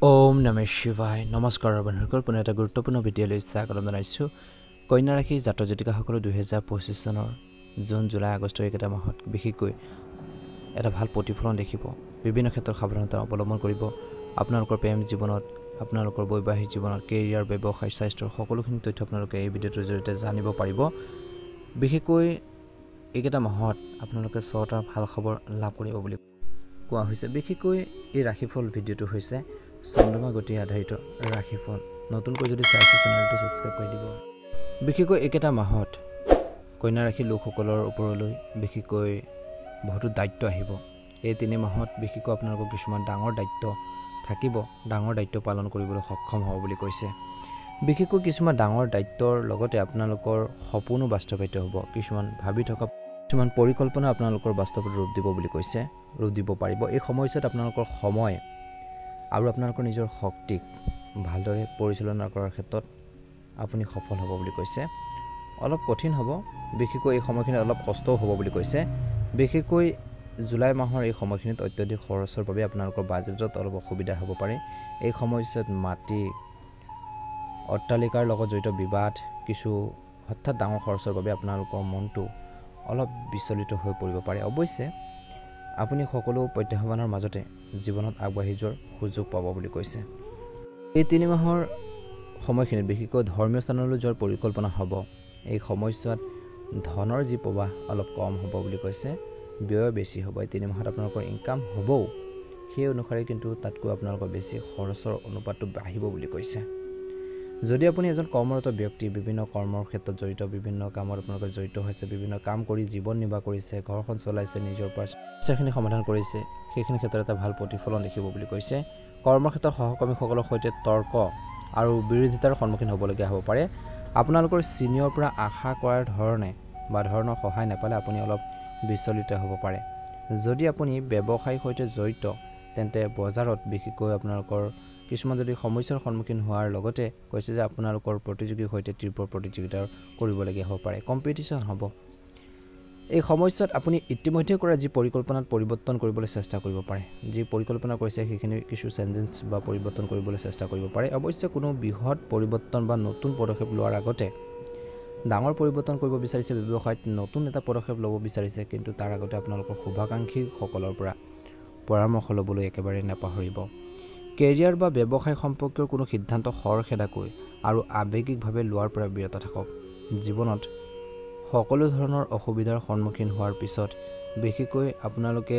ওম নমঃ শিৱায় নমস্কাৰ বন্ধুসকল পুনৰ এটা গুৰুত্বপূৰ্ণ ভিডিঅ'লৈ স্বাগতম জনাইছোঁ। কন্যা ৰাশি জাতক জাতিকাসকলৰ 2025 চনৰ জুন জুলাই আগষ্ট এইকেইটা মাহত বিশেষকৈ এটা ভাল প্ৰতিফলন দেখিব। বিভিন্ন ক্ষেত্ৰত সাৱধানতা অৱলম্বন কৰিব। আপোনালোকৰ প্ৰেম জীৱনত, আপোনালোকৰ বৈবাহিক জীৱনত, কেৰিয়াৰ, ব্যৱসায়, স্বাস্থ্যৰ সকলোখিনি তথ্য আপোনালোকে এই ভিডিঅ'টোৰ জৰিয়তে জানিব পাৰিব। বিশেষকৈ এইকেইটা মাহত আপোনালোকে 6টা ভাল খবৰ লাভ কৰিব বুলি কোৱা হৈছে। বিশেষকৈ এই ৰাশিফল ভিডিঅ'টো হৈছে চন্দ্ৰমা গতি আধাৰিত ৰাশিফল। নতুনকৈ যদি চাইছে চেনেলটো ছাবস্ক্ৰাইব কৰি দিব। বিশেষকৈ এইকেইটা মাহত কন্যা ৰাশিৰ লোকসকলৰ ওপৰলৈ বিশেষকৈ বহুতো দায়িত্ব আহিব। এই 3 মাহত বিশেষকৈ আপোনালোকৰ কিছুমান ডাঙৰ দায়িত্ব থাকিব, ডাঙৰ দায়িত্ব পালন কৰিবলৈ সক্ষম হ'ব বুলি কৈছে। বিশেষকৈ কিছুমান ডাঙৰ দায়িত্বৰ লগতে আপোনালোকৰ সপোনো বাস্তৱায়িত হ'ব। কিছুমান ভাবি থকা কিছুমান পৰিকল্পনা আপোনালোকৰ বাস্তৱত ৰূপ দিব বুলি কৈছে, ৰূপ দিব পাৰিব। এই সময়ছোৱাত আপোনালোকৰ সময় আৰু আপোনালোকৰ নিজৰ শক্তিক ভালদৰে পৰিচালনা কৰাৰ ক্ষেত্ৰত আপুনি সফল হ'ব বুলি কৈছে। অলপ কঠিন হ'ব, বিশেষকৈ এই সময়খিনিত অলপ কষ্টও হ'ব বুলি কৈছে। বিশেষকৈ জুলাই মাহৰ এই সময়খিনিত অত্যাধিক খৰচৰ বাবে আপোনালোকৰ বাজেটত অলপ অসুবিধা হ'ব পাৰে। এই সময়ছোৱাত মাটি, অট্টালিকাৰ লগত জড়িত বিবাদ, কিছু হঠাৎ ডাঙৰ খৰচৰ বাবে আপোনালোকৰ মনটো অলপ বিচলিত হৈ পৰিব পাৰে। অৱশ্যে আপুনি সকলো প্ৰত্যাহ্বানৰ মাজতে জীৱনত আগবাঢ়ি যোৱাৰ সুযোগ পাব বুলি কৈছে। এই 3 মাহৰ সময়খিনিত বিশেষকৈ ধৰ্মীয় স্থানলৈ যোৱাৰ পৰিকল্পনা হ'ব। এই সময়ছোৱাত ধনৰ যি প্ৰৱাহ অলপ কম হ'ব বুলি কৈছে, ব্যয় বেছি হ'ব। এই 3 মাহত আপোনালোকৰ ইনকাম হ'বও, সেই অনুসাৰে কিন্তু তাতকৈ আপোনালোকৰ বেছি খৰচৰ অনুপাতটো বাঢ়িব বুলি কৈছে। যদি আপুনি এজন কৰ্মৰত ব্যক্তি, বিভিন্ন কৰ্মৰ ক্ষেত্ৰত জড়িত, বিভিন্ন কামত আপোনালোকে জড়িত হৈছে, বিভিন্ন কাম কৰি জীৱন নিৰ্বাহ কৰিছে, ঘৰখন চলাইছে, নিজৰ সমস্যাখিনি সমাধান কৰিছে, সেইখিনি ক্ষেত্ৰত এটা ভাল প্ৰতিফলন দেখিব বুলি কৈছে। কৰ্মক্ষেত্ৰত সহকৰ্মীসকলৰ সৈতে তৰ্ক আৰু বিৰোধিতাৰ সন্মুখীন হ'বলগীয়া হ'ব পাৰে। আপোনালোকৰ ছিনিয়ৰৰ পৰা আশা কৰাৰ ধৰণৰ সহায় নাপালে আপুনি অলপ বিচলিত হ'ব পাৰে। যদি আপুনি ব্যৱসায়ৰ সৈতে জড়িত, তেন্তে বজাৰত বিশেষকৈ আপোনালোকৰ কিছুমান যদি সমস্যাৰ সন্মুখীন হোৱাৰ লগতে কৈছে যে আপোনালোকৰ প্ৰতিযোগীৰ সৈতে তীব্ৰ প্ৰতিযোগিতা কৰিবলগীয়া হ'ব পাৰে, কম্পিটিশ্যন হ'ব। এই সময়ছোৱাত আপুনি ইতিমধ্যে কৰা যি পৰিকল্পনাত পৰিৱৰ্তন কৰিবলৈ চেষ্টা কৰিব পাৰে। যি পৰিকল্পনা কৰিছে সেইখিনি কিছু চেঞ্জেছ বা পৰিৱৰ্তন কৰিবলৈ চেষ্টা কৰিব পাৰে। অৱশ্যে কোনো বৃহৎ পৰিৱৰ্তন বা নতুন পদক্ষেপ লোৱাৰ আগতে, ডাঙৰ পৰিৱৰ্তন কৰিব বিচাৰিছে, ব্যৱসায়ত নতুন এটা পদক্ষেপ ল'ব বিচাৰিছে, কিন্তু তাৰ আগতে আপোনালোকৰ শুভাকাংক্ষীসকলৰ পৰা পৰামৰ্শ ল'বলৈ একেবাৰে নাপাহৰিব। কেৰিয়াৰ বা ব্যৱসায় সম্পৰ্কীয় কোনো সিদ্ধান্ত খৰখেদাকৈ আৰু আৱেগিকভাৱে লোৱাৰ পৰা বিৰত থাকক। জীৱনত সকলো ধৰণৰ অসুবিধাৰ সন্মুখীন হোৱাৰ পিছত বিশেষকৈ আপোনালোকে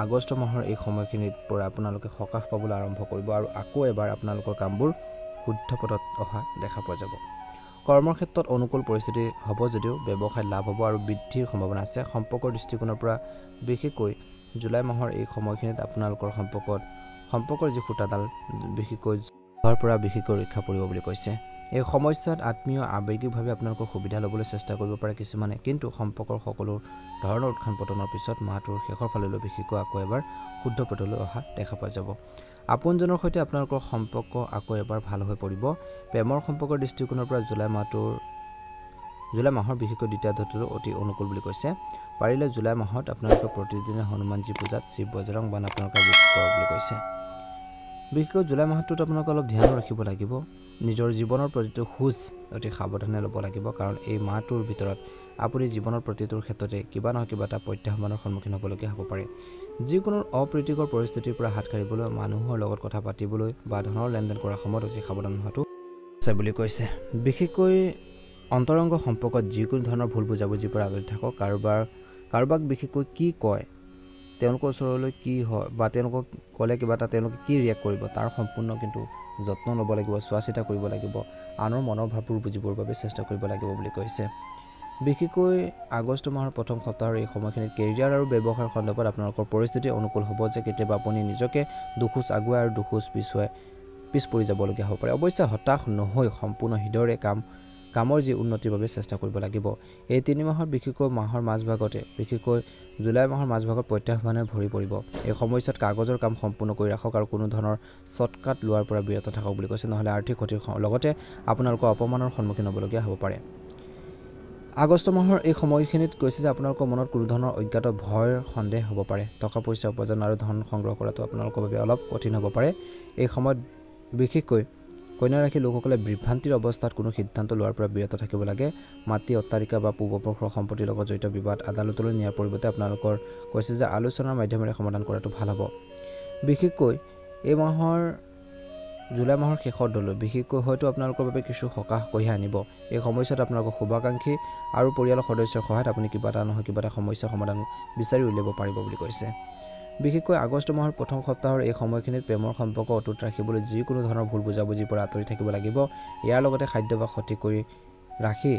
আগষ্ট মাহৰ এই সময়খিনিৰ পৰা আপোনালোকে সকাহ পাবলৈ আৰম্ভ কৰিব আৰু আকৌ এবাৰ আপোনালোকৰ কামবোৰ শুদ্ধ পথত অহা দেখা পোৱা যাব। কৰ্মৰ ক্ষেত্ৰত অনুকূল পৰিস্থিতি হ'ব যদিও ব্যৱসায়ত লাভ হ'ব আৰু বৃদ্ধিৰ সম্ভাৱনা আছে। সম্পৰ্কৰ দৃষ্টিকোণৰ পৰা বিশেষকৈ জুলাই মাহৰ এই সময়খিনিত আপোনালোকৰ সম্পৰ্কৰ যি সূতাডাল বিশেষকৈ হোৱাৰ পৰা বিশেষকৈ ৰক্ষা পৰিব বুলি কৈছে। এই সময়ছোৱাত আত্মীয় আৱেগিকভাৱে আপোনালোকৰ সুবিধা ল'বলৈ চেষ্টা কৰিব পাৰে কিছুমানে, কিন্তু সম্পৰ্কৰ সকলো ধৰণৰ উত্থান পতনৰ পিছত মাহটোৰ শেষৰ ফাললৈ বিশেষকৈ আকৌ এবাৰ শুদ্ধ পথলৈ অহা দেখা পোৱা যাব। আপোনজনৰ সৈতে আপোনালোকৰ সম্পৰ্ক আকৌ এবাৰ ভাল হৈ পৰিব। প্ৰেমৰ সম্পৰ্কৰ দৃষ্টিকোণৰ পৰা জুলাই মাহৰ বিশেষকৈ দ্বিতীয়াৰ্ধটো অতি অনুকূল বুলি কৈছে। পাৰিলে জুলাই মাহত আপোনালোকে প্ৰতিদিনে হনুমানজী পূজাত শিৱ বজৰং বান আপোনালোকে কৰক বুলি কৈছে। বিশেষকৈ জুলাই মাহটোত আপোনালোকে অলপ ধ্যান ৰাখিব লাগিব। নিজৰ জীৱনৰ প্ৰতিটো খোজ অতি সাৱধানে ল'ব লাগিব, কাৰণ এই মাহটোৰ ভিতৰত আপুনি জীৱনৰ প্ৰতিটোৰ ক্ষেত্ৰতে কিবা নহয় কিবা এটা প্ৰত্যাহ্বানৰ সন্মুখীন হ'বলগীয়া হ'ব পাৰে। যিকোনো অপ্ৰীতিকৰ পৰিস্থিতিৰ পৰা হাত সাৰিবলৈ, মানুহৰ লগত কথা পাতিবলৈ বা ধনৰ লেনদেন কৰাৰ সময়ত অতি সাৱধান হোৱাটো আছে বুলি কৈছে। বিশেষকৈ অন্তৰংগ সম্পৰ্কত যিকোনো ধৰণৰ ভুল বুজাবুজিৰ পৰা আঁতৰি থাকক। কাৰোবাক বিশেষকৈ কি কয়, তেওঁলোকৰ ওচৰলৈ কি হয় বা তেওঁলোকক ক'লে কিবা এটা তেওঁলোকে কি ৰিয়েক্ট কৰিব, তাৰ সম্পূৰ্ণ কিন্তু যত্ন ল'ব লাগিব, চোৱা চিতা কৰিব লাগিব, আনৰ মনৰ ভাৱবোৰ বুজিবৰ বাবে চেষ্টা কৰিব লাগিব বুলি কৈছে। বিশেষকৈ আগষ্ট মাহৰ প্ৰথম সপ্তাহৰ এই সময়খিনিত কেৰিয়াৰ আৰু ব্যৱসায়ৰ সন্দৰ্ভত আপোনালোকৰ পৰিস্থিতি অনুকূল হ'ব যে কেতিয়াবা আপুনি নিজকে দুখোজ আগুৱাই আৰু দুখোজ পিছ পৰি যাবলগীয়া হ'ব পাৰে। অৱশ্যে হতাশ নহৈ সম্পূৰ্ণ হৃদয়ৰে কামৰ যি উন্নতিৰ বাবে চেষ্টা কৰিব লাগিব। এই 3 মাহৰ বিশেষকৈ বিশেষকৈ জুলাই মাহৰ মাজভাগত প্ৰত্যাহ্বানে ভৰি পৰিব। এই সময়ছোৱাত কাগজৰ কাম সম্পূৰ্ণ কৰি ৰাখক আৰু কোনো ধৰণৰ শ্বৰ্টকাট লোৱাৰ পৰা বিৰত থাকক বুলি কৈছে, নহ'লে আৰ্থিক ক্ষতিৰ লগতে আপোনালোকৰ অপমানৰ সন্মুখীন হ'বলগীয়া হ'ব পাৰে। আগষ্ট মাহৰ এই সময়খিনিত কৈছে যে আপোনালোকৰ মনত কোনো ধৰণৰ অজ্ঞাত ভয়ৰ সন্দেহ হ'ব পাৰে। টকা পইচা উপাৰ্জন আৰু ধন সংগ্ৰহ কৰাটো আপোনালোকৰ বাবে অলপ কঠিন হ'ব পাৰে। এই সময়ত বিশেষকৈ কন্যা ৰাশিৰ লোকসকলে বিভ্ৰান্তিৰ অৱস্থাত কোনো সিদ্ধান্ত লোৱাৰ পৰা বিৰত থাকিব লাগে। মাটি অট্টালিকা বা পূৰ্বপুৰুষৰ সম্পত্তিৰ লগত জড়িত বিবাদ আদালতলৈ নিয়াৰ পৰিৱৰ্তে আপোনালোকৰ কৈছে যে আলোচনাৰ মাধ্যমেৰে সমাধান কৰাটো ভাল হ'ব। বিশেষকৈ এই মাহৰ জুলাই মাহৰ শেষৰ দলৈ বিশেষকৈ হয়তো আপোনালোকৰ বাবে কিছু সকাহ কঢ়িয়াই আনিব। এই সময়ছোৱাত আপোনালোকৰ শুভাকাংক্ষী আৰু পৰিয়ালৰ সদস্যৰ সহায়ত আপুনি কিবা এটা নহয় কিবা এটা সমস্যাৰ সমাধান বিচাৰি উলিয়াব পাৰিব বুলি কৈছে। বিশেষকৈ আগষ্ট মাহৰ প্ৰথম সপ্তাহৰ এই সময়খিনিত প্ৰেমৰ সম্পৰ্ক অটুট ৰাখিবলৈ যিকোনো ধৰণৰ ভুল বুজাবুজিৰ পৰা আঁতৰি থাকিব লাগিব। ইয়াৰ লগতে খাদ্যাভ্যাস সঠিক কৰি ৰাখি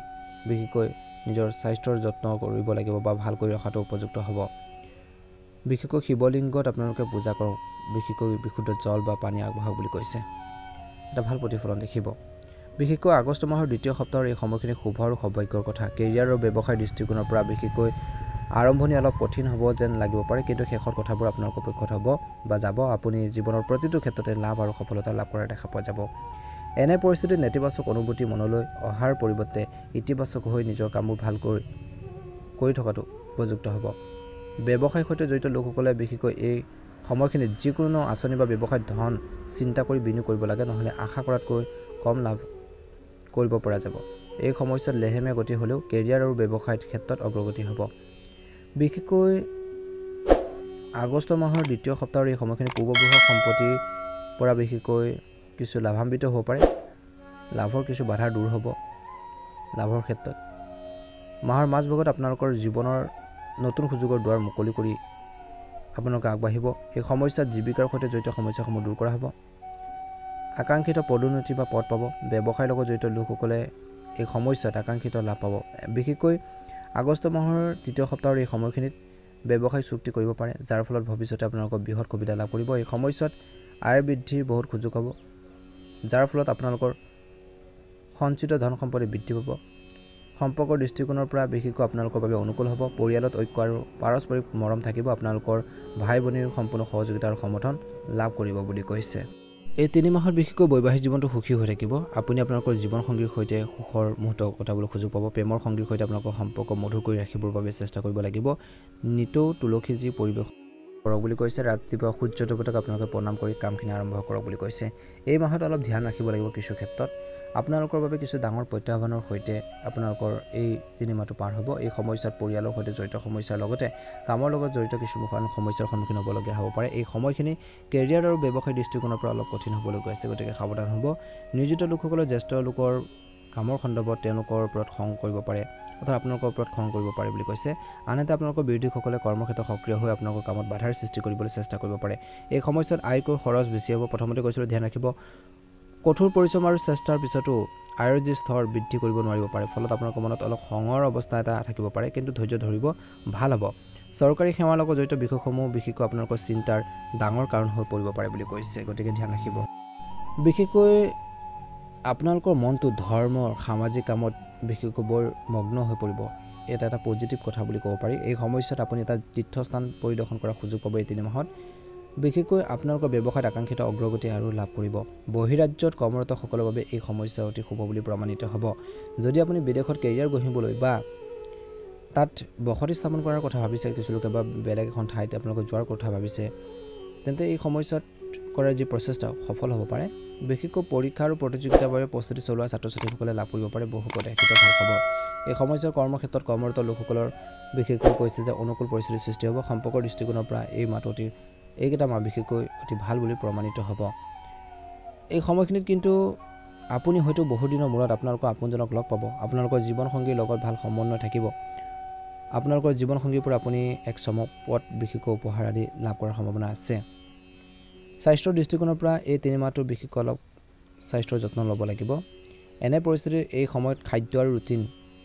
বিশেষকৈ নিজৰ স্বাস্থ্যৰ যত্ন কৰিব লাগিব বা ভাল কৰি ৰখাটো উপযুক্ত হ'ব। বিশেষকৈ শিৱলিংগত আপোনালোকে পূজা কৰক, বিশেষকৈ বিশুদ্ধ জল বা পানী আগবঢ়াওক বুলি কৈছে। এটা ভাল প্ৰতিফলন দেখিব। বিশেষকৈ আগষ্ট মাহৰ দ্বিতীয় সপ্তাহৰ এই সময়খিনি শুভ আৰু সৌভাগ্যৰ কথা। কেৰিয়াৰ আৰু ব্যৱসায়ৰ দৃষ্টিকোণৰ পৰা বিশেষকৈ আৰম্ভণি অলপ কঠিন হ'ব যেন লাগিব পাৰে, কিন্তু শেষত কথাবোৰ আপোনালোকৰ পক্ষত হ'ব বা যাব। আপুনি জীৱনৰ প্ৰতিটো ক্ষেত্ৰতে লাভ আৰু সফলতা লাভ কৰা দেখা পোৱা যাব। এনে পৰিস্থিতিত নেতিবাচক অনুভূতি মনলৈ অহাৰ পৰিৱৰ্তে ইতিবাচক হৈ নিজৰ কামবোৰ ভালকৈ কৰি থকাটো উপযুক্ত হ'ব। ব্যৱসায়ৰ সৈতে জড়িত লোকসকলে বিশেষকৈ এই সময়খিনিত যিকোনো আঁচনি বা ব্যৱসায়ত ধন চিন্তা কৰি বিনিয়োগ কৰিব লাগে, নহ'লে আশা কৰাতকৈ কম লাভ কৰিব পৰা যাব। এই সময়ছোৱাত লেহেমীয়া গতি হ'লেও কেৰিয়াৰ আৰু ব্যৱসায়ৰ ক্ষেত্ৰত অগ্ৰগতি হ'ব। বিশেষকৈ আগষ্ট মাহৰ দ্বিতীয় সপ্তাহৰ এই সময়খিনি পূৰ্বপুৰুষৰ সম্পত্তিৰ পৰা বিশেষকৈ কিছু লাভান্বিত হ'ব পাৰে। লাভৰ কিছু বাধা দূৰ হ'ব লাভৰ ক্ষেত্ৰত। মাহৰ মাজভাগত আপোনালোকৰ জীৱনৰ নতুন সুযোগৰ দুৱাৰ মুকলি কৰি আপোনালোকে আগবাঢ়িব। এই সমস্যাত জীৱিকাৰ সৈতে জড়িত সমস্যাসমূহ দূৰ কৰা হ'ব। আকাংক্ষিত পদোন্নতি বা পদ পাব। ব্যৱসায়ৰ লগত জড়িত লোকসকলে এই সমস্যাত আকাংক্ষিত লাভ পাব। বিশেষকৈ আগষ্ট মাহৰ তৃতীয় সপ্তাহৰ এই সময়খিনিত ব্যৱসায় চুক্তি কৰিব পাৰে, যাৰ ফলত ভৱিষ্যতে আপোনালোকৰ বৃহৎ সুবিধা লাভ কৰিব। এই সময়ছোৱাত আয় বৃদ্ধিৰ বহুত সুযোগ হ'ব, যাৰ ফলত আপোনালোকৰ সঞ্চিত ধন সম্পত্তি বৃদ্ধি পাব। সম্পৰ্কৰ দৃষ্টিকোণৰ পৰা বিশেষকৈ আপোনালোকৰ বাবে অনুকূল হ'ব। পৰিয়ালত ঐক্য আৰু পাৰস্পৰিক মৰম থাকিব। আপোনালোকৰ ভাই ভনীৰ সম্পূৰ্ণ সহযোগিতা আৰু সমৰ্থন লাভ কৰিব বুলি কৈছে। এই 3 মাহত বিশেষকৈ বৈবাহিক জীৱনটো সুখী হৈ থাকিব। আপুনি আপোনালোকৰ জীৱনসংগীৰ সৈতে সুখৰ মুহূৰ্ত কটাবলৈ সুযোগ পাব। প্ৰেমৰ সংগীৰ সৈতে আপোনালোকৰ সম্পৰ্ক মধুৰ কৰি ৰাখিবৰ বাবে চেষ্টা কৰিব লাগিব। নিতৌ তুলসীজী পৰিৱেশ কৰক বুলি কৈছে। ৰাতিপুৱা সূৰ্য দেৱতাক আপোনালোকে প্ৰণাম কৰি কামখিনি আৰম্ভ কৰক বুলি কৈছে। এই মাহত অলপ ধ্যান ৰাখিব লাগিব কিছু ক্ষেত্ৰত। আপোনালোকৰ বাবে কিছু ডাঙৰ প্ৰত্যাহ্বানৰ সৈতে আপোনালোকৰ এই 3 মাহটো পাৰ হ'ব। এই সময়ছোৱাত পৰিয়ালৰ সৈতে জড়িত সমস্যাৰ লগতে কামৰ লগত জড়িত কিছু সমস্যাৰ সন্মুখীন হ'বলগীয়া হ'ব পাৰে। এই সময়খিনি কেৰিয়াৰ আৰু ব্যৱসায়িক দৃষ্টিকোণৰ পৰা অলপ কঠিন হ'বলৈ গৈ আছে, গতিকে সাৱধান হ'ব। নিয়োজিত লোকসকলে জ্যেষ্ঠ লোকৰ কামৰ সন্দৰ্ভত তেওঁলোকৰ ওপৰত খং কৰিব পাৰে, অৰ্থাৎ আপোনালোকৰ ওপৰত খং কৰিব পাৰে বুলি কৈছে। আনহাতে আপোনালোকৰ বিৰোধীসকলে কৰ্মক্ষেত্ৰত সক্ৰিয় হৈ আপোনালোকৰ কামত বাধাৰ সৃষ্টি কৰিবলৈ চেষ্টা কৰিব পাৰে। এই সময়ছোৱাত আয়কৈ খৰচ বেছি হ'ব। প্ৰথমতে কৈছিলোঁ ধ্যান ৰাখিব। কঠোৰ পৰিশ্ৰম আৰু চেষ্টাৰ পিছতো আয়ৰ যি স্তৰ বৃদ্ধি কৰিব নোৱাৰিব পাৰে, ফলত আপোনালোকৰ মনত অলপ খঙৰ অৱস্থা এটা থাকিব পাৰে, কিন্তু ধৈৰ্য ধৰিব, ভাল হ'ব। চৰকাৰী সেৱাৰ লগত জড়িত বিষয়সমূহ বিশেষকৈ আপোনালোকৰ চিন্তাৰ ডাঙৰ কাৰণ হৈ পৰিব পাৰে বুলি কৈছে, গতিকে ধ্যান ৰাখিব। বিশেষকৈ আপোনালোকৰ মনটো ধৰ্মৰ সামাজিক কামত বিশেষকৈ বৰ মগ্ন হৈ পৰিব। এটা পজিটিভ কথা বুলি ক'ব পাৰি। এই সময়ছোৱাত আপুনি এটা তীৰ্থস্থান পৰিদৰ্শন কৰাৰ সুযোগ পাব। এই 3 মাহত বিশেষকৈ আপোনালোকৰ ব্যৱসায়ত আকাংক্ষিত অগ্ৰগতি আৰু লাভ কৰিব। বহিৰাজ্যত কৰ্মৰতসকলৰ বাবে এই সমস্যা অতি শুভ বুলি প্ৰমাণিত হ'ব। যদি আপুনি বিদেশত কেৰিয়াৰ গঢ়িবলৈ বা তাত বসতি স্থাপন কৰাৰ কথা ভাবিছে, কিছু লোকে বা বেলেগ এখন ঠাইত আপোনালোকে যোৱাৰ কথা ভাবিছে, তেন্তে এই সময়ছোৱাত কৰাৰ যি প্ৰচেষ্টা সফল হ'ব পাৰে। বিশেষকৈ পৰীক্ষা আৰু প্ৰতিযোগিতাৰ বাবে প্ৰস্তুতি চলোৱা ছাত্ৰ ছাত্ৰীসকলে লাভ কৰিব পাৰে বহু প্ৰত্যাশিত ভাল খবৰ। এই সময়ছোৱাত কৰ্মক্ষেত্ৰত কৰ্মৰত লোকসকলৰ বিশেষকৈ কৈছে যে অনুকূল পৰিস্থিতিৰ সৃষ্টি হ'ব। সম্পৰ্কৰ দৃষ্টিকোণৰ পৰা এই মাহটো এইকেইটা মাহ বিশেষকৈ অতি ভাল বুলি প্ৰমাণিত হ'ব। এই সময়খিনিত কিন্তু আপুনি হয়তো বহুদিনৰ মূৰত আপোনালোকৰ আপোনজনক লগ পাব। আপোনালোকৰ জীৱনসংগীৰ লগত ভাল সমন্বয় থাকিব। আপোনালোকৰ জীৱনসংগীৰ পৰা আপুনি এক চমকপ্ৰদ বিশেষকৈ উপহাৰ আদি লাভ কৰাৰ সম্ভাৱনা আছে। স্বাস্থ্যৰ দৃষ্টিকোণৰ পৰা এই 3 মাহটো বিশেষকৈ অলপ স্বাস্থ্যৰ যত্ন ল'ব লাগিব। এনে পৰিস্থিতিৰ এই সময়ত খাদ্য আৰু ৰুটিন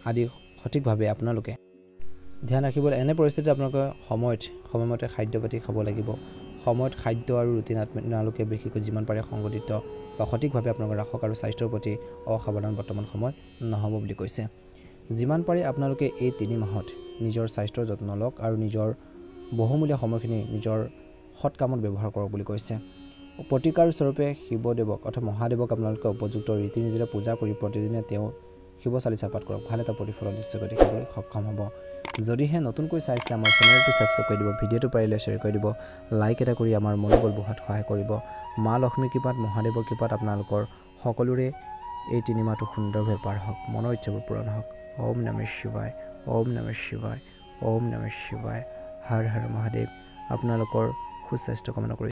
আদি সঠিকভাৱে আপোনালোকে ধ্যান ৰাখিব। এনে পৰিস্থিতিত আপোনালোকে সময়মতে খাদ্য পাতি খাব লাগিব। সময়ত খাদ্য আৰু ৰুটিন আপোনালোকে বিশেষকৈ যিমান পাৰে সংগঠিত বা সঠিকভাৱে আপোনালোকে ৰাখক আৰু স্বাস্থ্যৰ প্ৰতি অসাৱধান বৰ্তমান সময়ত নহ'ব বুলি কৈছে। যিমান পাৰে আপোনালোকে এই 3 মাহত নিজৰ স্বাস্থ্যৰ যত্ন লওক আৰু নিজৰ বহুমূলীয়া সময়খিনি নিজৰ সৎ কামত ব্যৱহাৰ কৰক বুলি কৈছে। প্ৰতিকাৰ স্বৰূপে শিৱদেৱক অৰ্থাৎ মহাদেৱক আপোনালোকে উপযুক্ত ৰীতি নীতিৰে পূজা কৰি প্ৰতিদিনে তেওঁ শিৱ চালিচা পাঠ কৰক ভাল এটা প্ৰতিফলন নিশ্চয়কৈ দেখিবলৈ সক্ষম হ'ব যদিহে নতুনকৈ চাইছে আমাৰ চেনেলটো সাবস্ক্ৰাইব কৰি দিব ভিডিঅ'টো পাৰিলে শ্বেয়াৰ কৰি দিব লাইক এটা কৰি আমাৰ মনোবল বঢ়োৱাত সহায় কৰিব মা লক্ষ্মী কৃপাত মহাদেৱৰ কৃপাত আপোনালোকৰ সকলোৰে এই তিনিমাহটো সুন্দৰভাৱে পাৰ হওক মনৰ ইচ্ছাবোৰ পূৰণ হওক ওম নমঃ শিৱায় ওম নমঃ শিৱায় ওম নমঃ শিৱায় হৰ হৰ মহাদেৱ আপোনালোকৰ সুস্বাস্থ্য কামনা কৰি